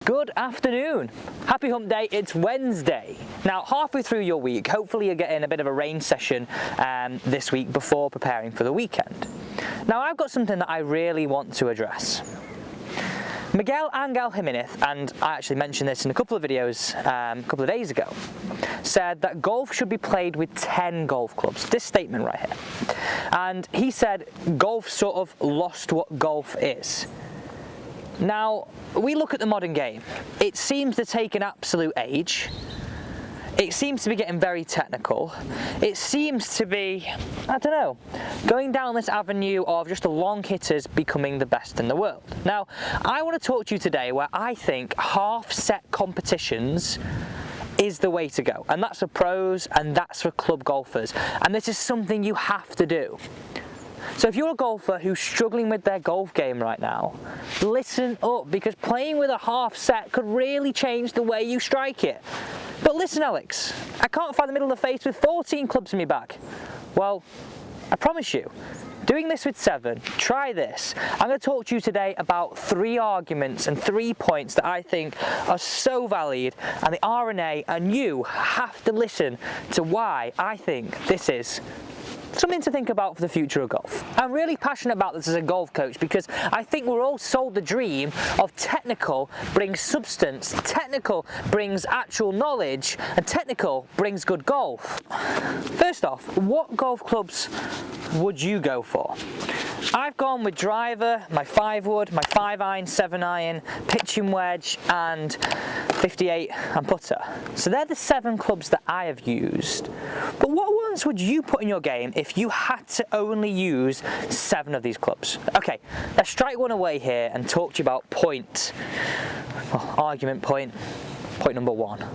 Good afternoon. Happy hump day, it's Wednesday. Now, halfway through your week, hopefully you're getting a bit of a range session this week before preparing for the weekend. Now, I've got something that I really want to address. Miguel Angel Jimenez, and I actually mentioned this in a couple of videos a couple of days ago, said that golf should be played with 10 golf clubs. This statement right here. And he said golf sort of lost what golf is. Now, we look at the modern game. It seems to take an absolute age. It seems to be getting very technical. It seems to be, I don't know, going down this avenue of just the long hitters becoming the best in the world. Now, I want to talk to you today where I think half-set competitions is the way to go. And that's for pros and that's for club golfers. And this is something you have to do. So if you're a golfer who's struggling with their golf game right now, listen up, because playing with a half set could really change the way you strike it. But listen, Alex, I can't find the middle of the face with 14 clubs in my bag. Well, I promise you, doing this with 7, try this. I'm going to talk to you today about 3 arguments and 3 points that I think are so valid, and the R&A, and you have to listen to why I think this is something to think about for the future of golf. I'm really passionate about this as a golf coach because I think we're all sold the dream of technical brings substance, technical brings actual knowledge, and technical brings good golf. First off, what golf clubs would you go for? I've gone with driver, my 5-wood, my 5-iron, 7-iron, pitching wedge, and 58 and putter. So they're the 7 clubs that I have used. But what ones would you put in your game if you had to only use 7 of these clubs? Okay, let's strike one away here and talk to you about argument point number 1.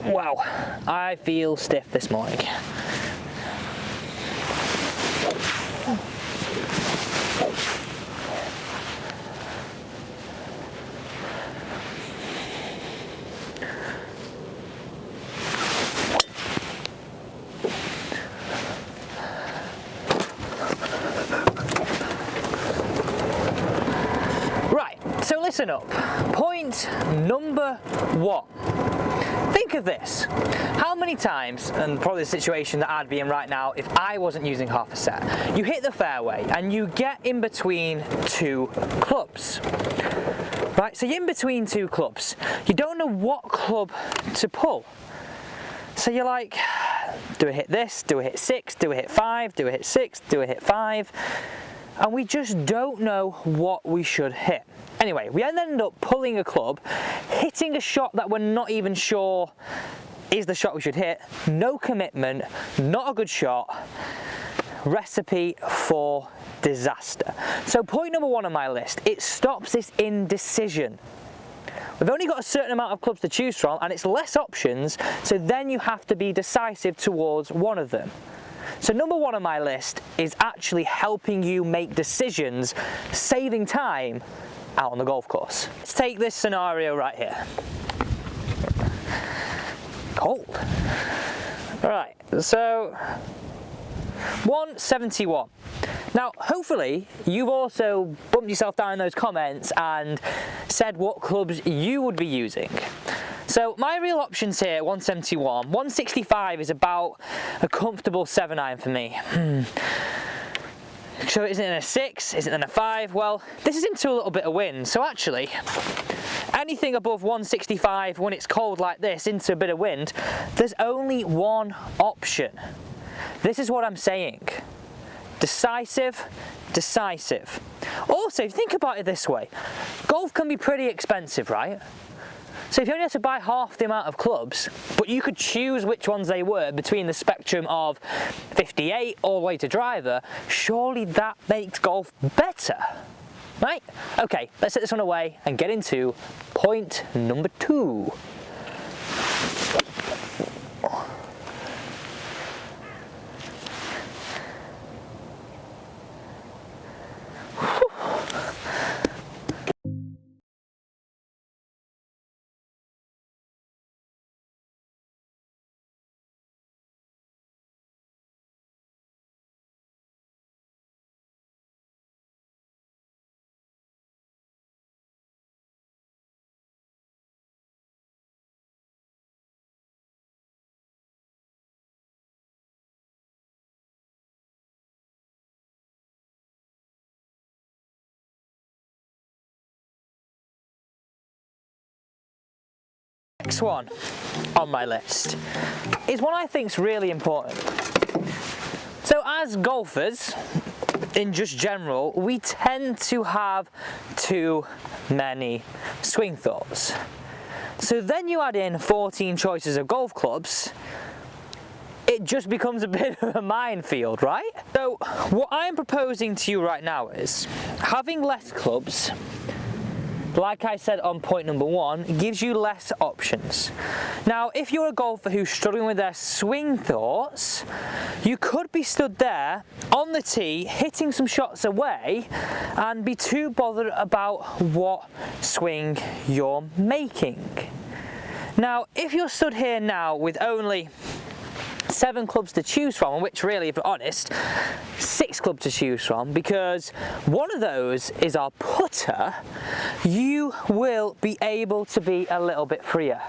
Wow, I feel stiff this morning. Right, so listen up. Point number 1. Think of this. How many times, and probably the situation that I'd be in right now if I wasn't using half a set, you hit the fairway and you get in between 2 clubs. Right, so you're in between 2 clubs. You don't know what club to pull. So you're like, do I hit this? Do I hit 6? Do I hit 5? Do I hit 6? Do I hit 5? And we just don't know what we should hit. Anyway, we end up pulling a club, hitting a shot that we're not even sure is the shot we should hit, no commitment, not a good shot, recipe for disaster. So point number 1 on my list, it stops this indecision. We've only got a certain amount of clubs to choose from and it's less options, so then you have to be decisive towards one of them. So number 1 on my list is actually helping you make decisions, saving time out on the golf course. Let's take this scenario right here. Cold. Right, so 171. Now, hopefully, you've also bumped yourself down in those comments and said what clubs you would be using. So my real options here, 171. 165 is about a comfortable 7-iron for me. So is it in a 6? Is it in a 5? Well, this is into a little bit of wind. So actually, anything above 165 when it's cold like this, into a bit of wind, there's only one option. This is what I'm saying. Decisive, decisive. Also, if you think about it this way, golf can be pretty expensive, right? So if you only had to buy half the amount of clubs, but you could choose which ones they were between the spectrum of 58 all the way to driver, surely that makes golf better, right? Okay, let's set this one away and get into point number 2. next one on my list is one I think is really important. So as golfers, in just general, we tend to have too many swing thoughts. So then you add in 14 choices of golf clubs, it just becomes a bit of a minefield, right? So what I'm proposing to you right now is having less clubs, like I said on point number 1, gives you less options. Now, if you're a golfer who's struggling with their swing thoughts, you could be stood there on the tee, hitting some shots away, and be too bothered about what swing you're making. Now, if you're stood here now with only 7 clubs to choose from, which really, if we're honest, 6 clubs to choose from, because one of those is our putter, you will be able to be a little bit freer.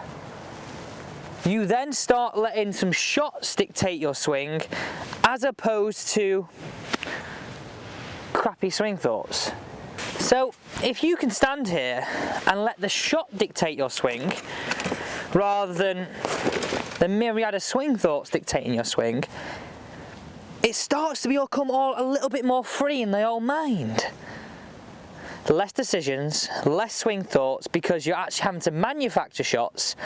You then start letting some shots dictate your swing, as opposed to crappy swing thoughts. So if you can stand here and let the shot dictate your swing, rather than the myriad of swing thoughts dictating your swing, it starts to become all a little bit more free in the old mind. Less decisions, less swing thoughts, because you're actually having to manufacture shots,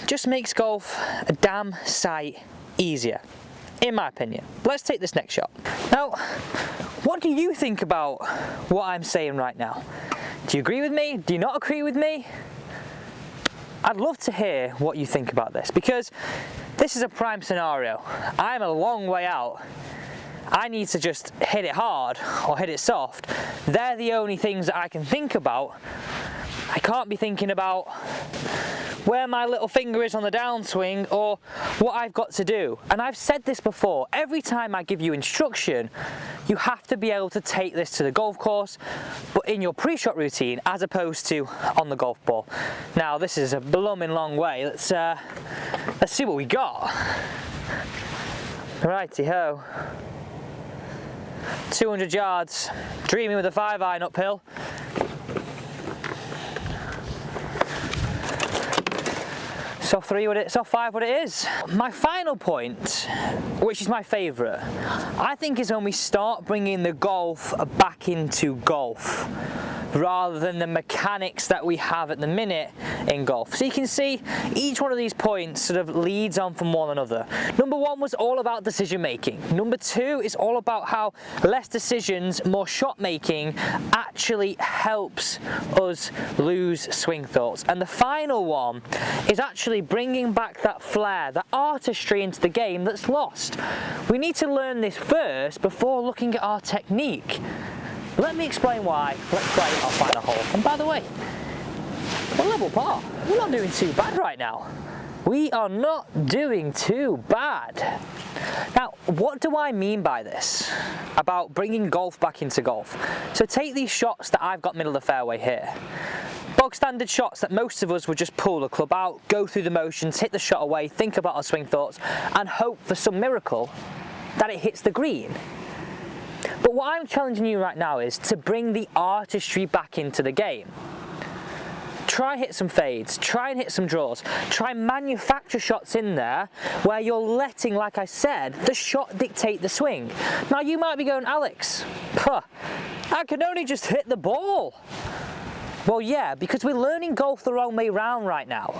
just makes golf a damn sight easier, in my opinion. Let's take this next shot. Now, what do you think about what I'm saying right now? Do you agree with me? Do you not agree with me? I'd love to hear what you think about this, because this is a prime scenario. I'm a long way out. I need to just hit it hard or hit it soft. They're the only things that I can think about. I can't be thinking about where my little finger is on the downswing or what I've got to do. And I've said this before, every time I give you instruction, you have to be able to take this to the golf course, but in your pre-shot routine, as opposed to on the golf ball. Now, this is a blooming long way. Let's see what we got. Righty-ho. 200 yards, dreaming with a 5-iron uphill. Soft 3 what it, soft 5 what it is. My final point, which is my favourite, I think is when we start bringing the golf back into golf, rather than the mechanics that we have at the minute in golf. So you can see each one of these points sort of leads on from one another. Number 1 was all about decision making. Number 2 is all about how less decisions, more shot making actually helps us lose swing thoughts. And the final one is actually bringing back that flair, that artistry into the game that's lost. We need to learn this first before looking at our technique. Let me explain why. Let's play our final hole. And by the way, we're level par. We're not doing too bad right now. We are not doing too bad. Now, what do I mean by this? About bringing golf back into golf. So take these shots that I've got middle of the fairway here. Bog standard shots that most of us would just pull the club out, go through the motions, hit the shot away, think about our swing thoughts, and hope for some miracle that it hits the green. But what I'm challenging you right now is to bring the artistry back into the game. Try hit some fades, try and hit some draws, try and manufacture shots in there where you're letting, like I said, the shot dictate the swing. Now you might be going, Alex, I can only just hit the ball. Well, yeah, because we're learning golf the wrong way round right now.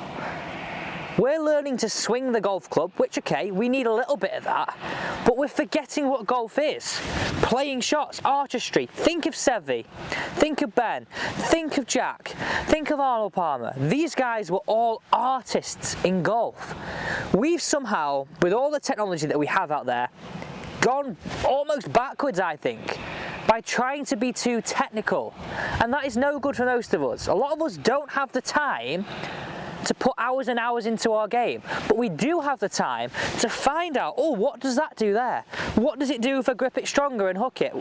We're learning to swing the golf club, which, okay, we need a little bit of that, but we're forgetting what golf is. Playing shots, artistry. Think of Seve, think of Ben, think of Jack, think of Arnold Palmer. These guys were all artists in golf. We've somehow, with all the technology that we have out there, gone almost backwards, I think, by trying to be too technical. And that is no good for most of us. A lot of us don't have the time to put hours and hours into our game, but we do have the time to find out, oh, what does that do there? What does it do if I grip it stronger and hook it?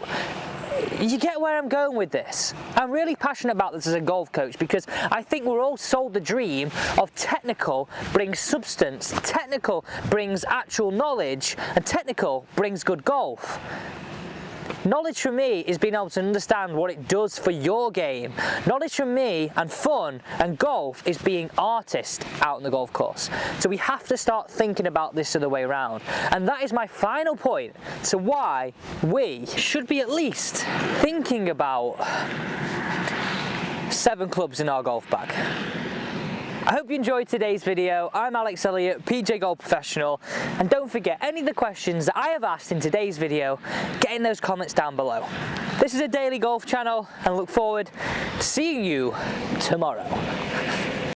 You get where I'm going with this. I'm really passionate about this as a golf coach, because I think we're all sold the dream of technical brings substance, technical brings actual knowledge, and technical brings good golf. Knowledge from me is being able to understand what it does for your game. Knowledge from me and fun and golf is being artist out on the golf course. So we have to start thinking about this other way around. And that is my final point to why we should be at least thinking about 7 clubs in our golf bag. I hope you enjoyed today's video. I'm Alex Elliott, PJ Golf Professional, and don't forget any of the questions that I have asked in today's video, get in those comments down below. This is a daily golf channel, and I look forward to seeing you tomorrow.